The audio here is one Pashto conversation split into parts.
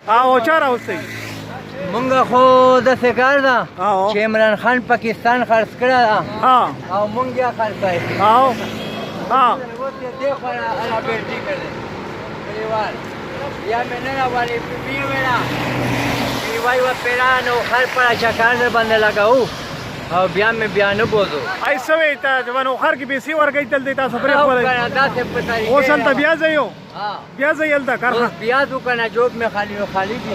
او چا راوستي مونږ خو داسې کار ده او چې عمران خان پاکستان خرڅ کړی ده او مونږ یې خرڅوي او ها اوس یې دې خوا را بیټي کړی کلیوال یا مې نه راوالي بي وینا بي وای و پیرانو خر پر چکان باندې لګاو او بیا مې بیا نه بوزو ای سوي ته ځوانو خر کې بیسي ورګی تل دی تاسو پرې خولای داسې په طریقې اوس انت بیا ځایو ها بیا ځایل دا کار اوس بیا دوکانه جوب مې خالی دي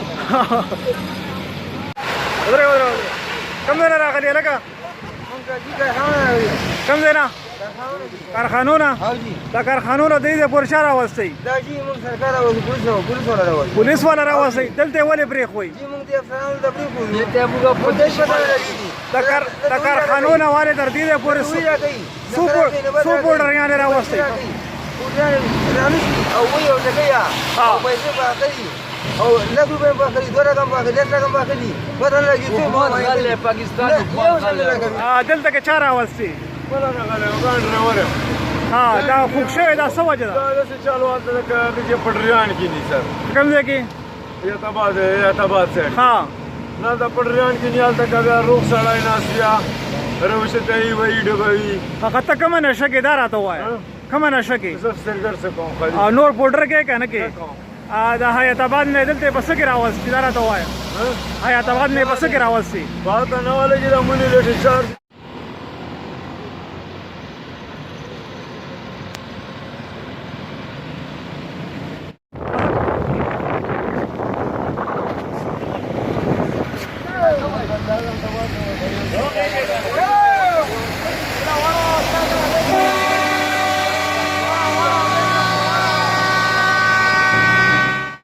ودرې کم نه راغلی لکه کم نه کارخانونه دا کارخانونه د دې پورشا راوستي دا جی مونږ سرکار او پولیس ولا راوځي پولیس والا راوستي دلته ولې پرې خوې جی مونږ دې افسرانو د پرې خو دې موږ په دې دا کارخانونه والے در دې پورې سو بورډر یانه راوستي او وی او دغیا او پیسې باقي او لګو به باقي دوه رقم باقي 10 رقم باقي بدل لګي څه مو غل پاکستان دلته کې چا راوستي ها دا خوښ شوی دا څه وجه ده دا څه چالو ده چې پټریان کې دي سر کوم ځای کې یتاباد سره ها نه دا پټریان کې نه حالت کوي روغ سړی ناسیا روشته ای وی ډبوي هغه ته کوم نشه کې دار راته وای کوم نشه کې زه سرګر څه کوم خالي او نور پودر کې کنه کې دا حیات آباد نه دلته بس کې راوستي دا راته وای حیات آباد نه بس کې راوستي بات نه ولګي دا مونږ له 4